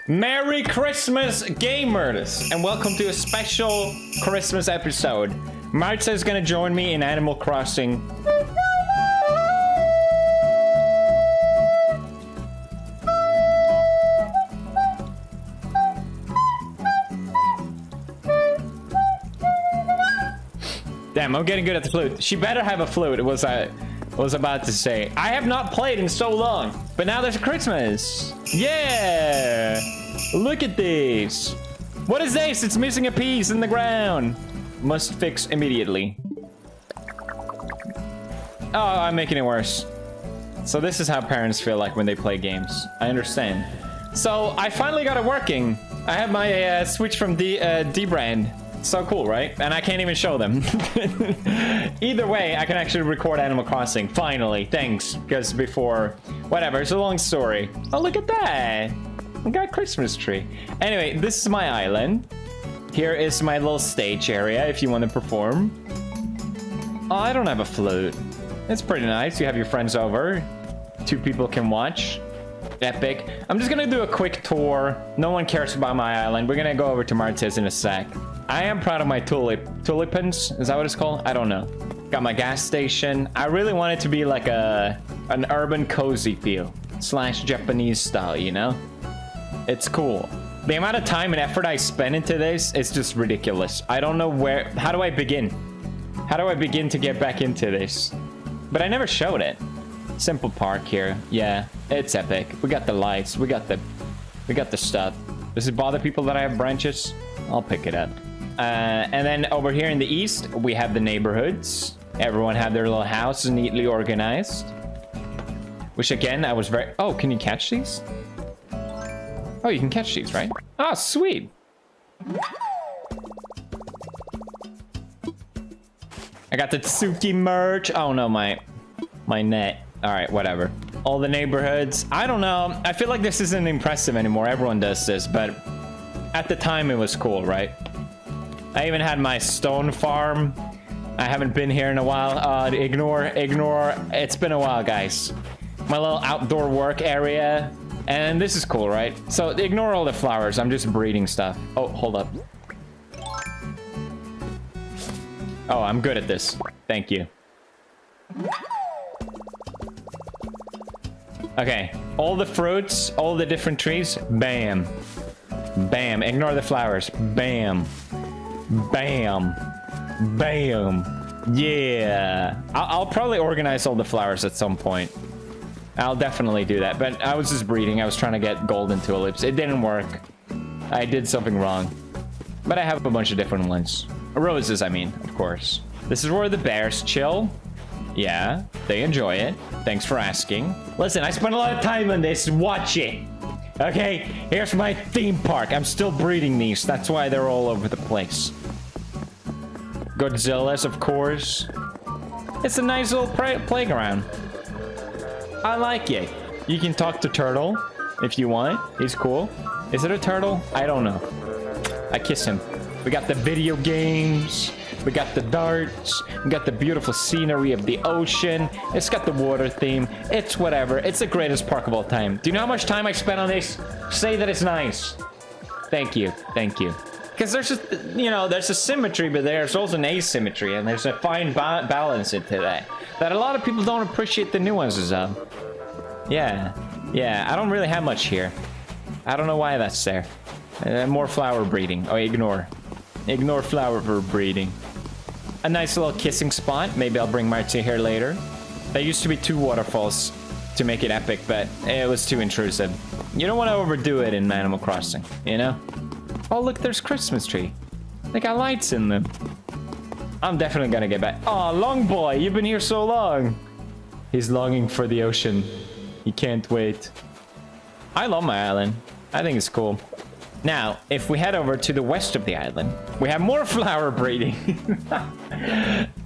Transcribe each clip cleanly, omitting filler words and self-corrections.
Merry Christmas, gamers, and welcome to a special Christmas episode. Marzia is gonna join me in Animal Crossing. Damn, I'm getting good at the flute. She better have a flute. It was about to say. I have not played in so long, but now there's Christmas. Yeah! Look at this. What is this? It's missing a piece in the ground. Must fix immediately. Oh, I'm making it worse. So this is how parents feel like when they play games. I understand. So I finally got it working. I have my switch from D-brand. So cool, right? And I can't even show them. Either way, I can actually record Animal Crossing. Finally, thanks. Because before, whatever, it's a long story. Oh, look at that. I got a Christmas tree. Anyway, this is my island. Here is my little stage area if you want to perform. Oh, I don't have a flute. It's pretty nice. You have your friends over. 2 people can watch. Epic. I'm just gonna do a quick tour. No one cares about my island. We're gonna go over to Marzia's in a sec. I am proud of my tulipans. Is that what it's called? I don't know. Got my gas station. I really want it to be like an urban cozy feel / Japanese style, you know? It's cool. The amount of time and effort I spend into this is just ridiculous. I don't know how do I begin? How do I begin to get back into this? But I never showed it. Simple park here. Yeah, it's epic. We got the lights. We got the stuff. Does it bother people that I have branches? I'll pick it up. And then over here in the east, we have the neighborhoods. Everyone have their little houses neatly organized. Which again, I was very... Oh, can you catch these? Oh, you can catch these, right? Oh, sweet. I got the Tsuki merch. Oh no, my net. All right, whatever. All the neighborhoods. I don't know. I feel like this isn't impressive anymore. Everyone does this, but at the time it was cool, right? I even had my stone farm. I haven't been here in a while. Ignore. It's been a while, guys. My little outdoor work area. And this is cool, right? So ignore all the flowers. I'm just breeding stuff. Oh, hold up. Oh, I'm good at this. Thank you. Okay, all the fruits, all the different trees, bam. Bam, ignore the flowers, bam. Bam. Bam. Yeah. I'll probably organize all the flowers at some point. I'll definitely do that, but I was just breeding. I was trying to get golden tulips. It didn't work. I did something wrong. But I have a bunch of different ones. Roses, I mean, of course. This is where the bears chill. Yeah, they enjoy it. Thanks for asking. Listen, I spent a lot of time on this. Watch it. Okay, here's my theme park. I'm still breeding these. That's why they're all over the place. Godzilla's, of course. It's a nice little playground. I like it. You can talk to Turtle if you want. He's cool. Is it a turtle? I don't know. I kiss him. We got the video games. We got the darts. We got the beautiful scenery of the ocean. It's got the water theme. It's whatever. It's the greatest park of all time. Do you know how much time I spent on this? Say that it's nice. Thank you. Thank you. Because there's just, you know, there's a symmetry, but there's also an asymmetry, and there's a fine balance into that a lot of people don't appreciate the nuances of. Yeah. Yeah, I don't really have much here. I don't know why that's there. More flower breeding. Oh, ignore. Ignore flower breeding. A nice little kissing spot. Maybe I'll bring Marzia here later. There used to be 2 waterfalls to make it epic, but it was too intrusive. You don't want to overdo it in Animal Crossing, you know? Oh, look, there's Christmas tree. They got lights in them. I'm definitely gonna get back. Oh, long boy, you've been here so long. He's longing for the ocean. He can't wait. I love my island. I think it's cool. Now, if we head over to the west of the island, we have more flower breeding.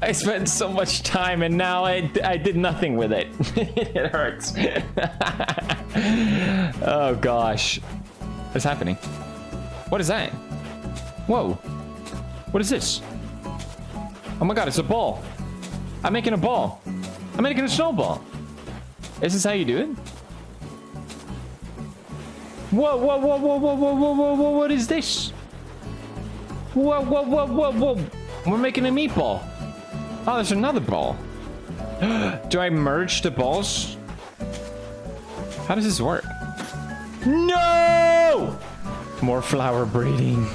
I spent so much time and now I did nothing with it. It hurts. Oh gosh. What's happening? What is that? Whoa. What is this? Oh my god, it's a ball. I'm making a ball. I'm making a snowball. Is this how you do it? Whoa, whoa, whoa, whoa, whoa, whoa, whoa, whoa, whoa, what is this? Whoa, whoa, whoa, whoa, whoa. We're making a meatball. Oh, there's another ball. Do I merge the balls? How does this work? No! More flower breeding.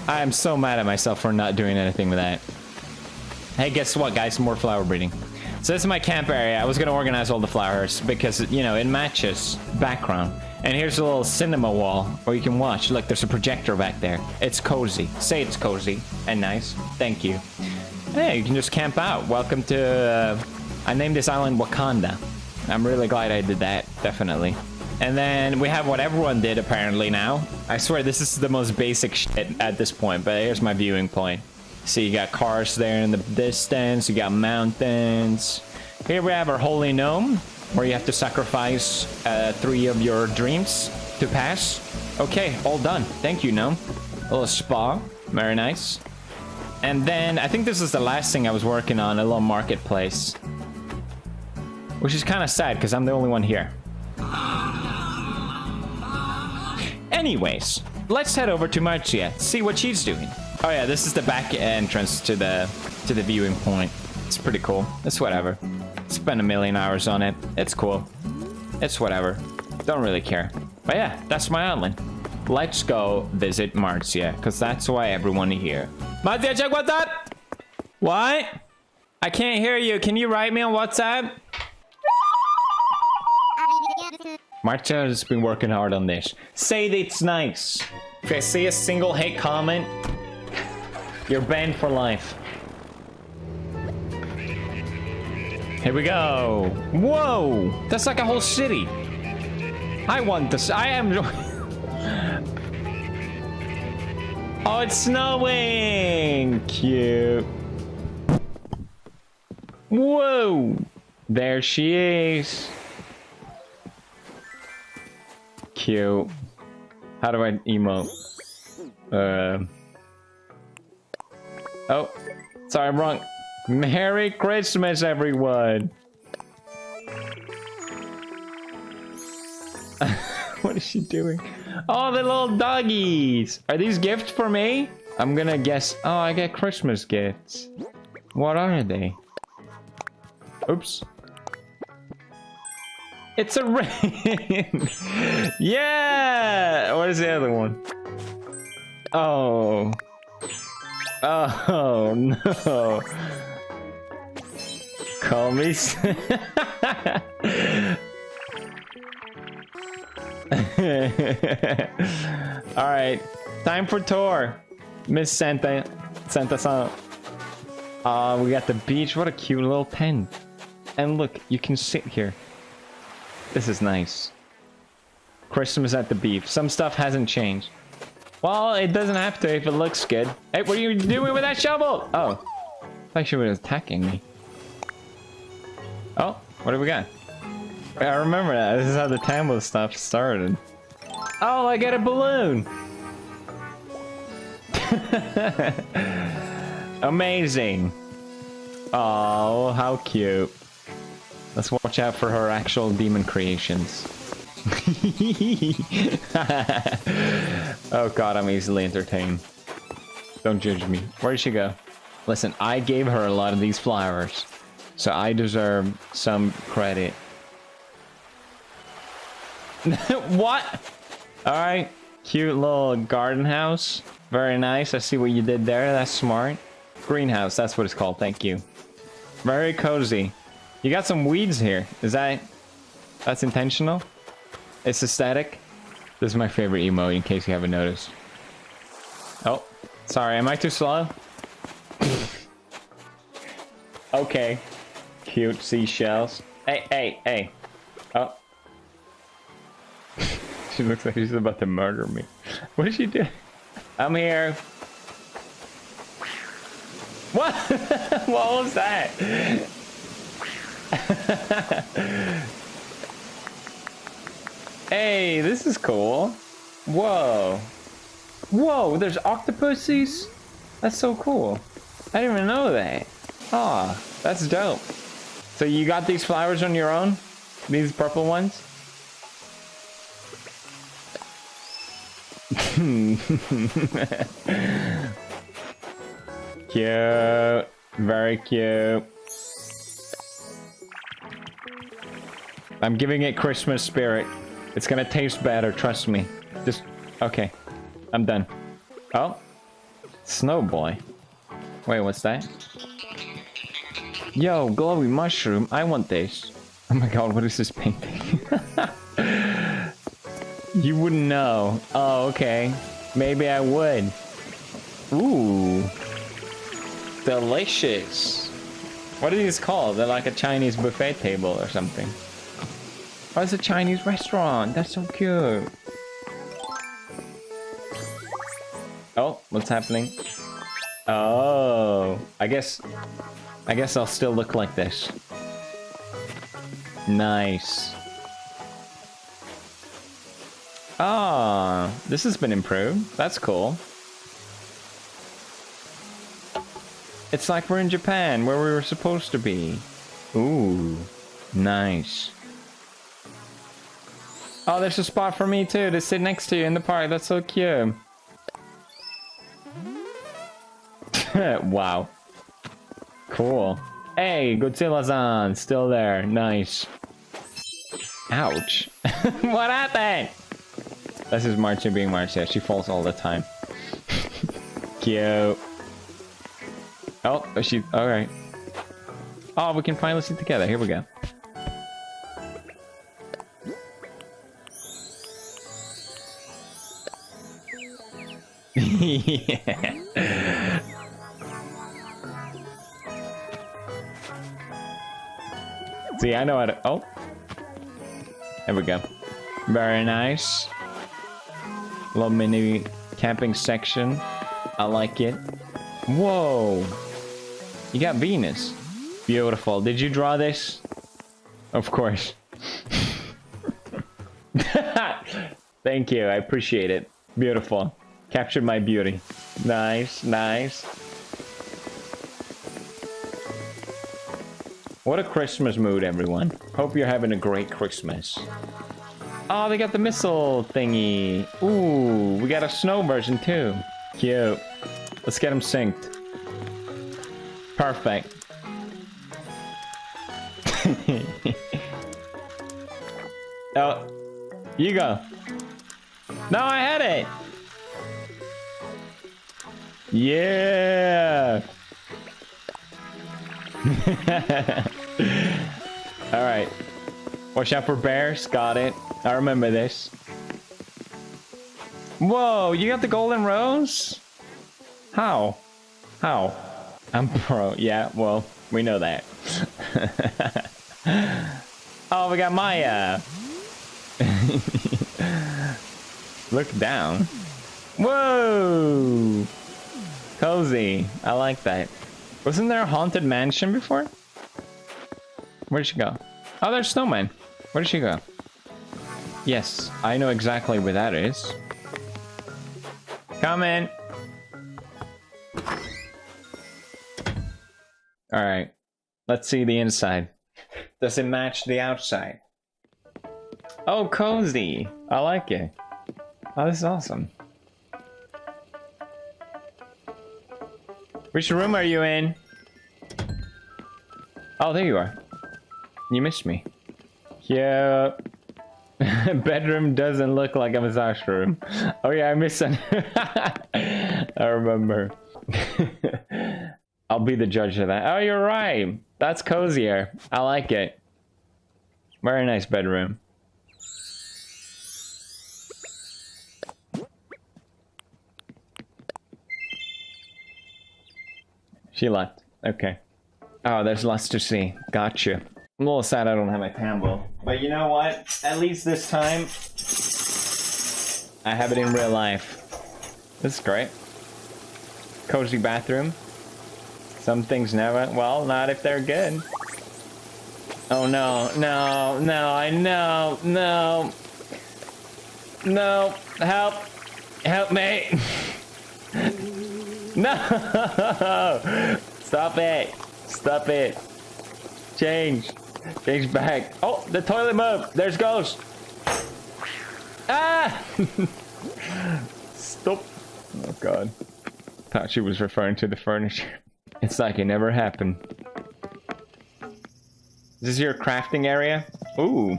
I am so mad at myself for not doing anything with that. Hey, guess what, guys? More flower breeding. So this is my camp area. I was gonna organize all the flowers because, you know, it matches background. And here's a little cinema wall where you can watch. Look, there's a projector back there. It's cozy. Say it's cozy and nice. Thank you. Hey, you can just camp out. Welcome to, I named this island Wakanda. I'm really glad I did that, definitely. And then we have what everyone did apparently now. I swear this is the most basic shit at this point, but here's my viewing point. See, you got cars there in the distance, you got mountains. Here we have our holy gnome, where you have to sacrifice 3 of your dreams to pass. Okay, all done. Thank you, gnome. A little spa, very nice. And then, I think this is the last thing I was working on, a little marketplace. Which is kind of sad, because I'm the only one here. Anyways, let's head over to Marzia, see what she's doing. Oh yeah, this is the back entrance to the viewing point. It's pretty cool. It's whatever. Spent a million hours on it. It's cool. It's whatever. Don't really care. But yeah, that's my island. Let's go visit Marzia, because that's why everyone is here. Marzia, check what's up! What? I can't hear you. Can you write me on WhatsApp? Marzia has been working hard on this. Say that it's nice. If I see a single hate comment, you're banned for life. Here we go. Whoa! That's like a whole city. I want this. I am. Oh, it's snowing. Cute. Whoa! There she is. Cute. How do I emote? Oh, sorry, I'm wrong. Merry Christmas, everyone. What is she doing? Oh, the little doggies. Are these gifts for me? I'm gonna guess. Oh, I get Christmas gifts. What are they? Oops. It's a ring. Yeah. What is the other one? Oh. Oh no. Call me. All right, time for tour, Miss Santa. Santa-san. We got the beach. What a cute little tent. And look, you can sit here. This is nice. Christmas at the beach. Some stuff hasn't changed. Well, it doesn't have to if it looks good. Hey, what are you doing with that shovel? Oh, I thought she was attacking me. Oh, what do we got? I remember that. This is how the Tambo stuff started. Oh, I get a balloon. Amazing. Oh, how cute. Let's watch out for her actual demon creations. Oh god, I'm easily entertained. Don't judge me. Where did she go? Listen, I gave her a lot of these flowers, so I deserve some credit. What? Alright, cute little garden house. Very nice. I see what you did there. That's smart. Greenhouse, that's what it's called. Thank you. Very cozy. You got some weeds here. Is that's intentional? It's aesthetic. This is my favorite emote, in case you haven't noticed. Oh, sorry. Am I too slow? Okay. Cute seashells. Hey, hey, hey. Oh. She looks like she's about to murder me. What did she do? I'm here. What? What was that? Hey, this is cool. Whoa. Whoa, there's octopuses? That's so cool. I didn't even know that. Ah, that's dope. So you got these flowers on your own? These purple ones? Cute. Very cute. I'm giving it Christmas spirit. It's gonna taste better, trust me. Just, okay. I'm done. Oh. Snow boy. Wait, what's that? Yo, glowy mushroom. I want this. Oh my god, what is this painting? You wouldn't know. Oh, okay. Maybe I would. Ooh. Delicious. What are these called? They're like a Chinese buffet table or something. Oh, it's a Chinese restaurant. That's so cute. Oh, what's happening? Oh, I guess I'll still look like this. Nice. Ah, this has been improved. That's cool. It's like we're in Japan, where we were supposed to be. Ooh, nice. Oh, there's a spot for me too, to sit next to you in the park. That's so cute. Wow. Cool. Hey, Godzilla-san, still there. Nice. Ouch. What happened? This is Marzia being Marzia. She falls all the time. Cute. Oh, she... Alright. Oh, we can finally sit together. Here we go. Yeah. See, I know how to... Oh. There we go. Very nice. Little mini camping section. I like it. Whoa. You got Venus. Beautiful. Did you draw this? Of course. Thank you. I appreciate it. Beautiful. Captured my beauty. Nice, nice. What a Christmas mood, everyone. Hope you're having a great Christmas. Oh, they got the missile thingy. Ooh, we got a snow version too. Cute. Let's get them synced. Perfect. Oh, you go. No, I had it. Yeah. All right. Watch out for bears. Got it. I remember this. Whoa, you got the golden rose? How? How? I'm pro. Yeah, well, we know that. Oh, we got Maya. Look down. Whoa. Cozy. I like that. Wasn't there a haunted mansion before? Where'd she go? Oh, there's Snowman. Where did she go? Yes, I know exactly where that is. Come in. Alright. Let's see the inside. Does it match the outside? Oh, cozy. I like it. Oh, this is awesome. Which room are you in? Oh, there you are. You missed me. Yeah. Bedroom doesn't look like a massage room. Oh yeah, I missed it. I remember. I'll be the judge of that. Oh, you're right. That's cozier. I like it. Very nice bedroom. She left. Okay. Oh, there's lots to see. Gotcha. I'm a little sad I don't have my Pambo. But you know what? At least this time, I have it in real life. This is great. Cozy bathroom. Some things never... Well, not if they're good. Oh no, no, no, I know, no. No, help. Help me. No! Stop it! Stop it. Change. Change back. Oh, the toilet moved. There's ghost. Ah! Stop. Oh god. Thought she was referring to the furniture. It's like it never happened. Is this your crafting area? Ooh.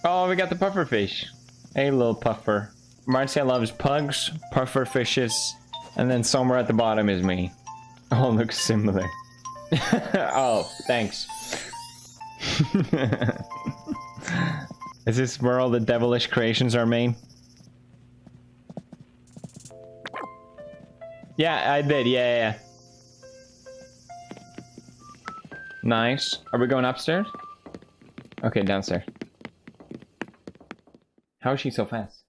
Oh, we got the puffer fish. Hey, little puffer. Marzia loves pugs, puffer fishes, and then somewhere at the bottom is me. All looks similar. Oh, thanks. Is this where all the devilish creations are made? Yeah, I did. Yeah. Nice. Are we going upstairs? Okay, downstairs. How is she so fast?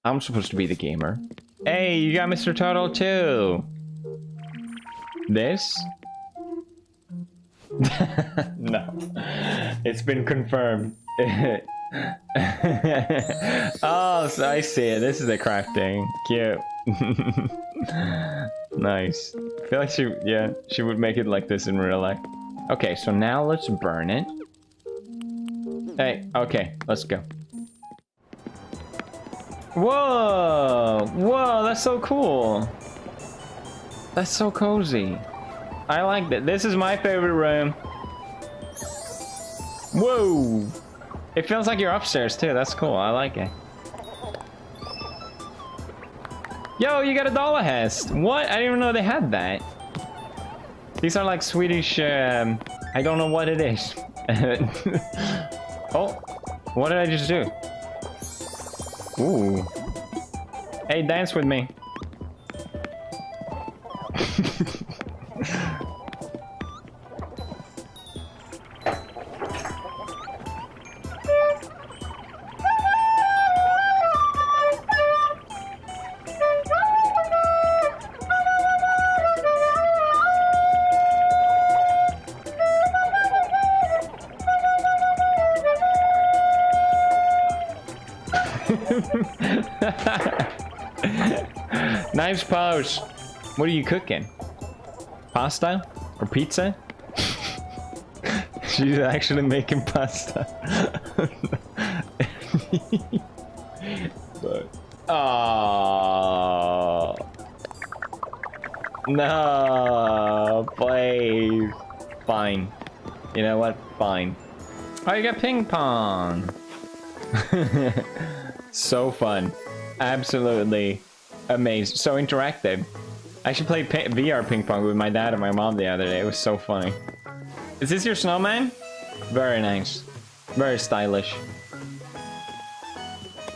I'm supposed to be the gamer. Hey, you got Mr. Turtle too. This? No. It's been confirmed. Oh, so I see it. This is the crafting. Cute. Nice. I feel like she would make it like this in real life. Okay, so now let's burn it. Hey, okay, let's go. Whoa! Whoa, that's so cool. That's so cozy. I like that. This is my favorite room. Whoa! It feels like you're upstairs too. That's cool. I like it. Yo, you got a dollar nest. What? I didn't even know they had that. These are like Swedish, I don't know what it is. Oh, what did I just do? Ooh. Hey, dance with me. Nice pose. What are you cooking? Pasta? Or pizza? She's actually making pasta. But, oh no, please. Fine. You know what? Fine. Oh, you got ping pong. So fun. Absolutely amazing. So interactive. I actually played VR ping pong with my dad and my mom the other day. It was so funny. Is this your snowman? Very nice. Very stylish.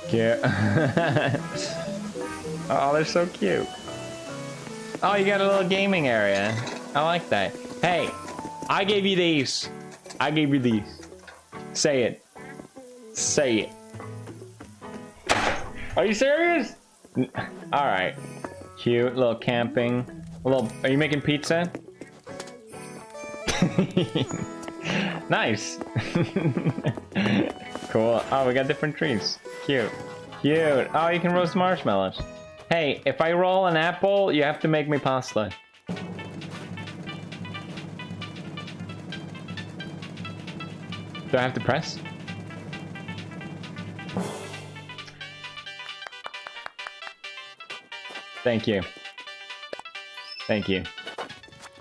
Cute. Oh, they're so cute. Oh, you got a little gaming area. I like that. Hey, I gave you these. I gave you these. Say it. Say it. Are you serious? Alright. Cute, little camping. Are you making pizza? Nice. Cool. Oh, we got different trees. Cute. Cute. Oh, you can roast marshmallows. Hey, if I roll an apple, you have to make me pasta. Do I have to press? Thank you. Thank you.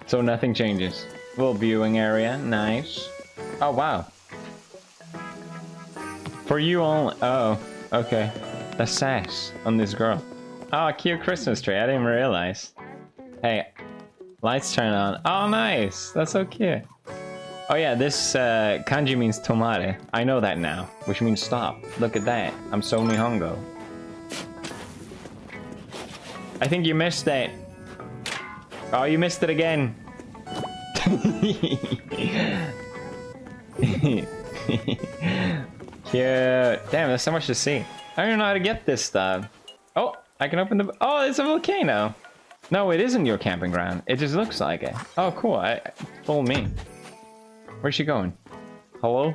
So nothing changes. Little viewing area. Nice. Oh, wow. For you only. Oh, okay. That's sass on this girl. Oh, cute Christmas tree. I didn't realize. Hey, lights turn on. Oh, nice. That's so cute. Oh, yeah. This kanji means tomate. I know that now, which means stop. Look at that. I'm so nihongo. I think you missed it. Oh, you missed it again. Cute. Damn, there's so much to see. I don't even know how to get this stuff. Oh, I can open the... Oh, it's a volcano. No, it isn't your camping ground. It just looks like it. Oh, cool. Follow me. Where's she going? Hello?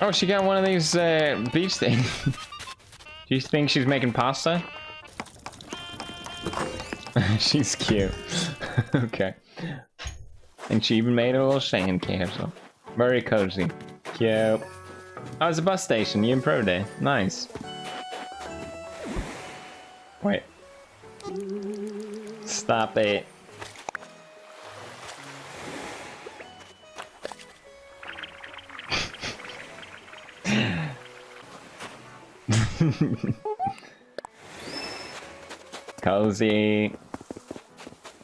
Oh, she got one of these beach things. Do you think she's making pasta? She's cute. Okay. And she even made a little sand castle. Very cozy. Cute. Oh, it's a bus station. You improved it. Nice. Wait. Stop it. Cozy.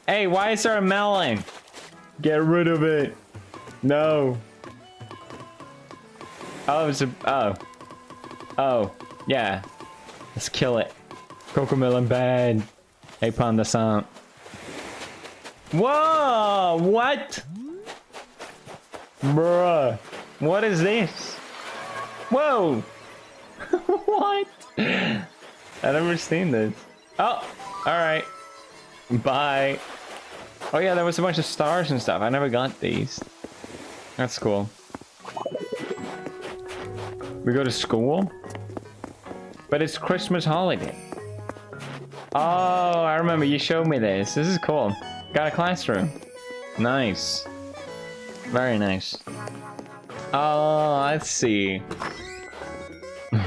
Hey, why is there a melon? Get rid of it. No. Oh, it's a... Oh. Oh, yeah. Let's kill it. Cocomelon bad. Hey, Panda-san. Whoa! What? Bruh. What is this? Whoa! What? I've never seen this. Oh! Alright. Bye. Oh yeah, there was a bunch of stars and stuff. I never got these. That's cool. We go to school? But it's Christmas holiday. Oh, I remember you showed me this. This is cool. Got a classroom. Nice. Very nice. Oh, let's see.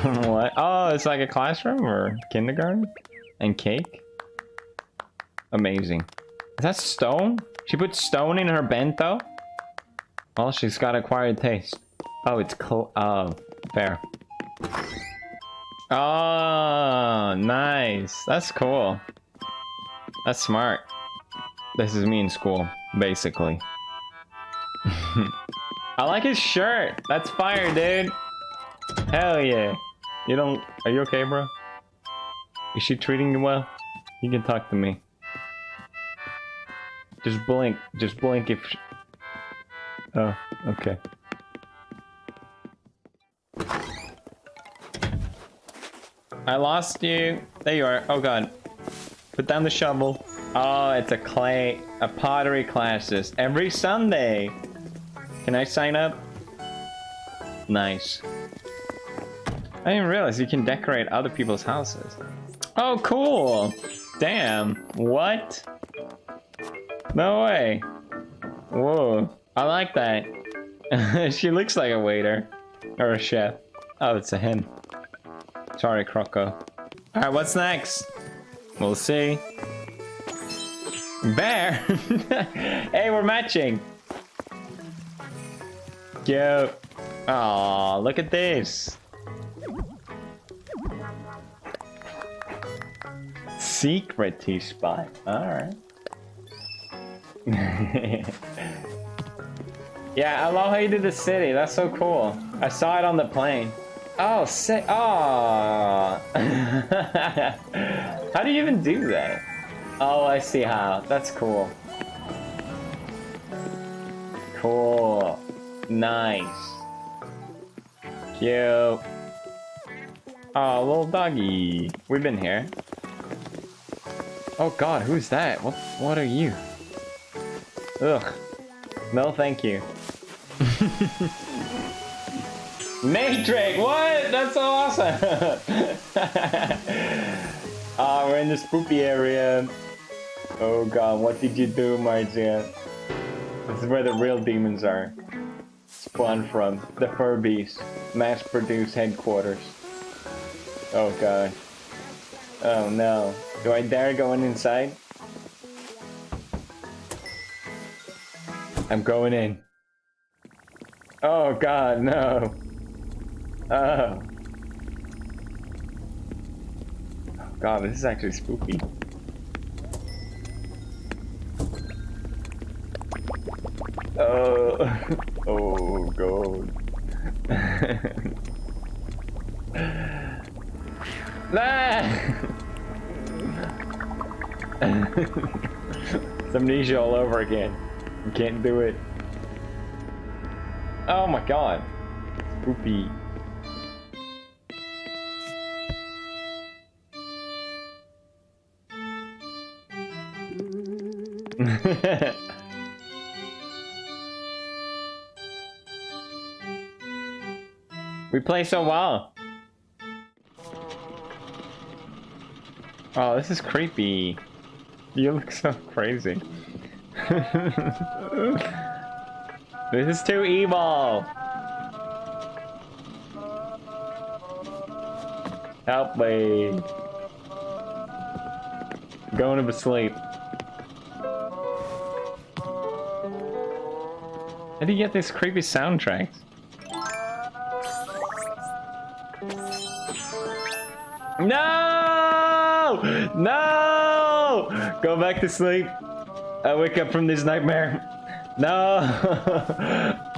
What? Oh, it's like a classroom or kindergarten? And cake? Amazing. Is that stone? She put stone in her bento? Well, she's got acquired taste. Oh, it's cool. Oh, fair. Oh, nice. That's cool. That's smart. This is me in school, basically. I like his shirt. That's fire, dude. Hell yeah. You don't... Are you okay, bro? Is she treating you well? You can talk to me. Just blink. Just blink if... Oh, okay. I lost you. There you are. Oh god. Put down the shovel. Oh, it's a pottery classes every Sunday. Can I sign up? Nice. I didn't realize you can decorate other people's houses. Oh, cool. Damn. What? No way. Whoa. I like that. She looks like a waiter. Or a chef. Oh, it's a him. Sorry, Croco. Alright, what's next? We'll see. Bear! Hey, we're matching! Cute. Aw, look at this. Secret tea spot. Alright. Yeah, I love how you did the city. That's so cool. I saw it on the plane. Oh, sick. Oh. How do you even do that? Oh, I see how. That's cool. Cool. Nice. Cute. Oh, little doggy. We've been here. Oh god, who's that? What are you? Ugh. No, thank you. Matrix! What? That's so awesome! Ah, we're in the spooky area. Oh god, what did you do, Marzia? This is where the real demons are. Spawned from. The Furbies. Mass-produced headquarters. Oh god. Oh no. Do I dare go inside? I'm going in. Oh god, no. Oh. Oh god, this is actually spooky. Oh. Oh god. Ah! It's amnesia all over again. You can't do it. Oh my god. Spoopy. We play so well. Oh, this is creepy. You look so crazy. This is too evil. Help me. Going to sleep. How do you get these creepy soundtracks? No! No! Go back to sleep. I wake up from this nightmare. No!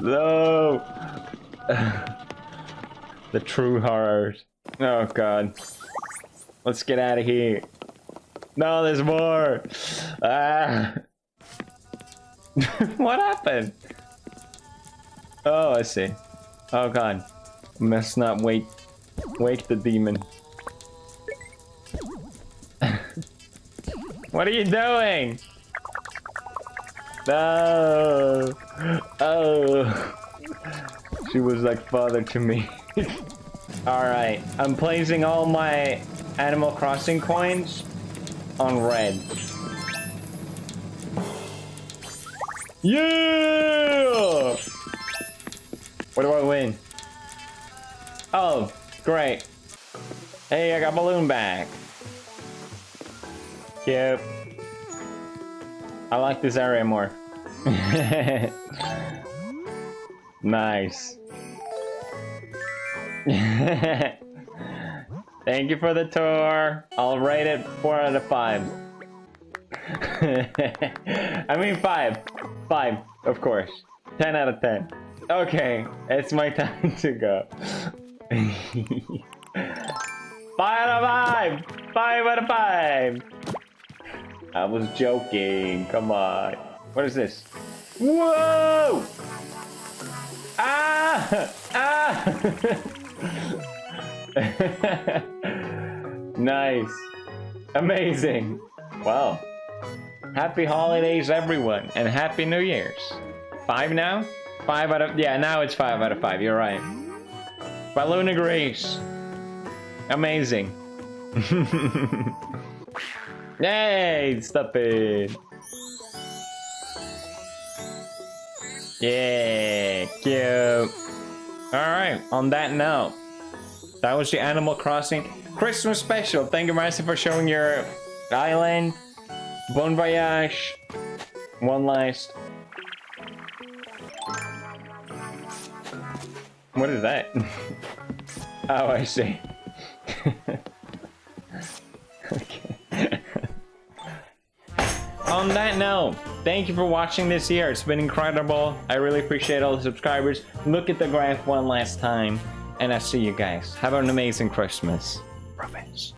No! The true horrors. Oh god. Let's get out of here. No, there's more! Ah! What happened? Oh, I see. Oh god. Must not wake the demon. What are you doing? No! Oh! She was like father to me. Alright, I'm placing all my Animal Crossing coins on red. Yeah! What do I win? Oh, great. Hey, I got balloon back. Cute. I like this area more. Nice. Thank you for the tour. I'll rate it 4 out of 5. I mean 5. 5, of course. 10 out of 10. Okay, it's my time to go. 5 out of 5! 5 out of 5! I was joking, come on. What is this? Whoa! Ah! Ah! Nice. Amazing. Wow. Happy holidays, everyone, and Happy New Year's. 5 now? 5 out of... Yeah, now it's 5 out of 5, you're right. Balloon agrees. Amazing. Yay! Stop it. Yeah, cute. Alright, on that note, that was the Animal Crossing Christmas special. Thank you, Marzia, for showing your island. Bon voyage. One last. What is that? Oh, I see. Okay. On that note, thank you for watching this year. It's been incredible. I really appreciate all the subscribers. Look at the graph one last time. And I'll see you guys. Have an amazing Christmas. Province.